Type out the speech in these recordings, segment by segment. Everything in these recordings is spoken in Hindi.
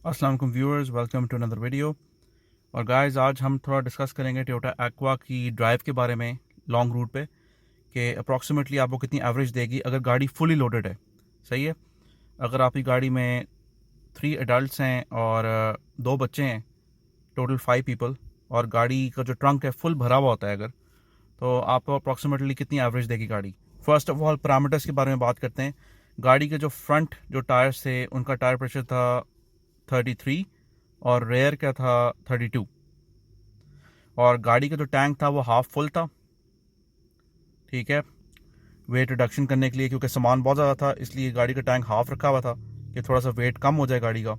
अस्सलाम वालेकुम viewers, welcome to another video. और गाइस, आज हम थोड़ा डिस्कस करेंगे टोयोटा एक्वा की ड्राइव के बारे में लॉन्ग रूट पे कि अप्रॉक्सीमेटली आपको कितनी एवरेज देगी अगर गाड़ी फुली लोडेड है। सही है। अगर आपकी गाड़ी में 3 एडल्ट्स हैं और 2 बच्चे हैं, टोटल 5 पीपल, और गाड़ी का जो ट्रंक है फुल भरा हुआ होता है अगर, तो आपको अप्रॉक्सीमेटली कितनी एवरेज देगी गाड़ी। फर्स्ट ऑफ ऑल पैरामीटर्स के बारे में बात करते हैं। गाड़ी के जो फ्रंट जो टायर्स थे उनका टायर प्रेशर था 33 और रेयर का था 32, और गाड़ी का जो टैंक था वो हाफ फुल था। ठीक है। वेट रिडक्शन करने के लिए, क्योंकि सामान बहुत ज़्यादा था, इसलिए गाड़ी का टैंक हाफ रखा हुआ था कि थोड़ा सा वेट कम हो जाए गाड़ी का।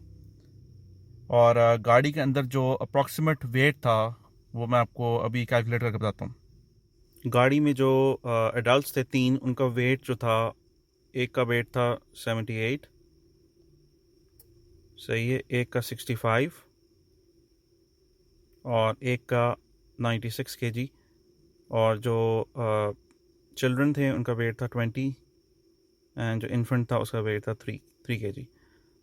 और गाड़ी के अंदर जो अप्रॉक्सीमेट वेट था वो मैं आपको अभी कैलकुलेट करके बताता हूँ। गाड़ी में जो एडल्ट थे 3, उनका वेट जो था, एक का वेट था 78, सही है, एक का 65 और एक का 96 kg। और जो चिल्ड्रन थे उनका वेट था 20, एंड जो इन्फेंट था उसका वेट था 3 kg।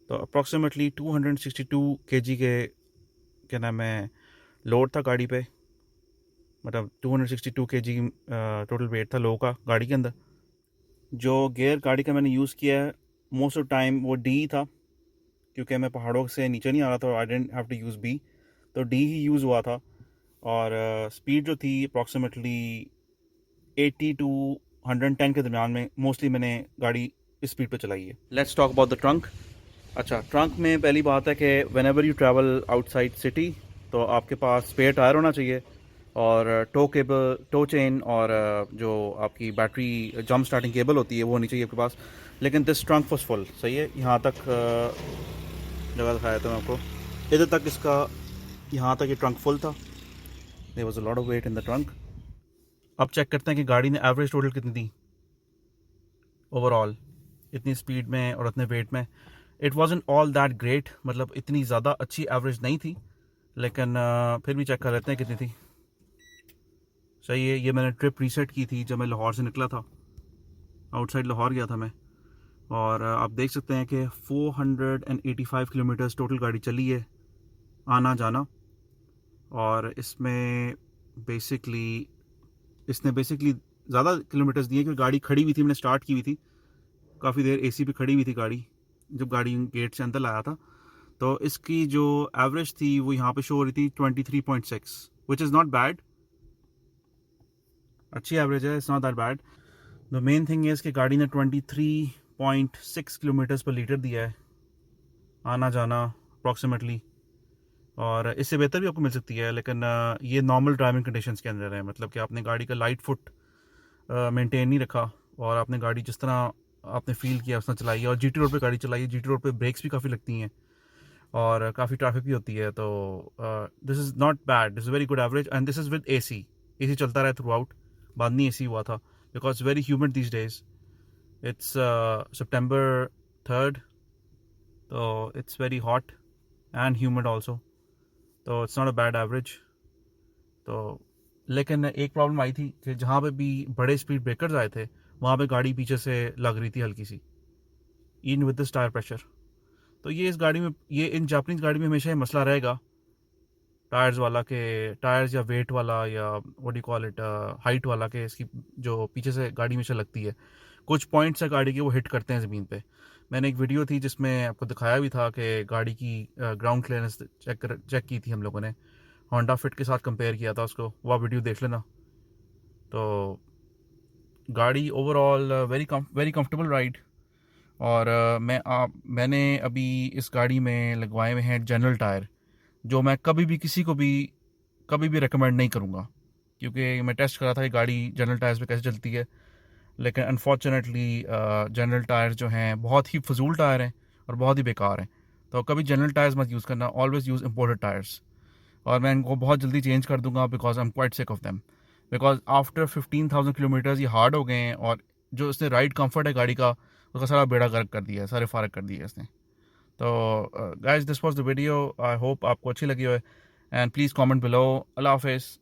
तो अप्रॉक्सीमेटली 262 kg के क्या नाम है लोड था गाड़ी पे, मतलब 262 kg टोटल वेट था लोगों का गाड़ी के अंदर। जो गेयर गाड़ी का मैंने यूज़ किया है मोस्ट ऑफ टाइम वो डी था, क्योंकि मैं पहाड़ों से नीचे नहीं आ रहा था, I didn't have to use B, तो डी ही यूज़ हुआ था। और स्पीड जो थी अप्रॉक्सीमेटली 80 टू 110 के दरमियान में मोस्टली मैंने गाड़ी इस स्पीड पे चलाई है। Let's talk about the trunk. अच्छा, ट्रंक में पहली बात है कि when ever you travel outside city तो आपके पास स्पेयर टायर होना चाहिए, और टो केबल, टो चेन, और जो आपकी बैटरी जंप स्टार्टिंग केबल होती है वो होनी चाहिए आपके पास। लेकिन दिस ट्रंक वाज फुल। सही है। यहाँ तक जगह दिखाया था मैं आपको, इधर तक इसका, यहाँ तक ये ट्रंक फुल था। There was a lot of weight in the trunk. अब चेक करते हैं कि गाड़ी ने एवरेज टोटल कितनी दी ओवरऑल, इतनी स्पीड में और इतने वेट में। It wasn't all that great, मतलब इतनी ज़्यादा अच्छी एवरेज नहीं थी, लेकिन फिर भी चेक कर लेते हैं कितनी थी। सही है। ये मैंने ट्रिप रीसेट की थी जब मैं लाहौर से निकला था, आउटसाइड लाहौर गया था मैं। और आप देख सकते हैं कि 485 किलोमीटर्स टोटल गाड़ी चली है आना जाना। और इसमें बेसिकली इसने बेसिकली ज़्यादा किलोमीटर्स दिए, क्योंकि गाड़ी खड़ी हुई थी, मैंने स्टार्ट की हुई थी, काफ़ी देर एसी पे खड़ी हुई थी गाड़ी जब गाड़ी गेट से अंदर लाया था। तो इसकी जो एवरेज थी वो यहाँ पे शो हो रही थी 23.6, विच इज़ नॉट बैड, अच्छी एवरेज है, it's not that bad. The main thing is कि गाड़ी ने 23.6 किलोमीटर्स पर लीटर दिया है आना जाना अप्रॉक्सीमेटली, और इससे बेहतर भी आपको मिल सकती है, लेकिन ये नॉर्मल ड्राइविंग कंडीशंस के अंदर है। मतलब कि आपने गाड़ी का लाइट फुट मेंटेन नहीं रखा, और आपने गाड़ी जिस तरह आपने फील किया उस तरह चलाई है। और जीटी रोड पे गाड़ी चलाई है, जीटी रोड पे ब्रेक्स भी काफ़ी लगती हैं और काफ़ी ट्रैफिक भी होती है। तो this is not bad, this is very good average, and this is with AC चलता रहा थ्रू आउट, बाद नहीं एसी हुआ था, because very humid these days. It's September 3rd, तो it's very hot and humid also, तो it's not a bad average. तो लेकिन एक प्रॉब्लम आई थी कि जहाँ पे भी बड़े स्पीड ब्रेकर्स आए थे वहाँ पे गाड़ी पीछे से लग रही थी हल्की सी, in with this tyre pressure. तो ये इस गाड़ी में, ये इन जापानीज गाड़ी में हमेशा ये मसला रहेगा टायर्स वाला, के टायर्स या वेट वाला या what do call it, height वाला, के इसकी जो पीछे से गाड़ी हमेशा लगती है। कुछ पॉइंट्स है गाड़ी के वो हिट करते हैं ज़मीन पे। मैंने एक वीडियो थी जिसमें आपको दिखाया भी था कि गाड़ी की ग्राउंड क्लियरेंस चेक की थी हम लोगों ने, होंडा फिट के साथ कंपेयर किया था उसको, वह वीडियो देख लेना। तो गाड़ी ओवरऑल वेरी कंफर्टेबल राइड। और मैंने अभी इस गाड़ी में लगवाए हुए हैं जनरल टायर, जो मैं कभी भी किसी को भी कभी भी रिकमेंड नहीं करूँगा, क्योंकि मैं टेस्ट करा था कि गाड़ी जनरल टायर्स पे कैसे चलती है। लेकिन अनफॉर्चुनेटली जनरल टायर्स जो हैं बहुत ही फजूल टायर हैं और बहुत ही बेकार हैं। तो कभी जनरल टायर्स मत यूज़ करना, ऑलवेज़ यूज़ इम्पोर्टेड टायर्स। और मैं इनको बहुत जल्दी चेंज कर दूंगा, because I am quite sick of them, because after 15,000 kilometres ये हार्ड हो गए हैं, और जो इसने राइड कंफर्ट है गाड़ी का उसका सारा बेड़ा गर्क कर दिया है, सारे फारक कर दिए है इसने। तो guys, this was the video, I hope आपको अच्छी लगी हो, एंड प्लीज़ कॉमेंट बिलो। अल्लाह हाफिज़।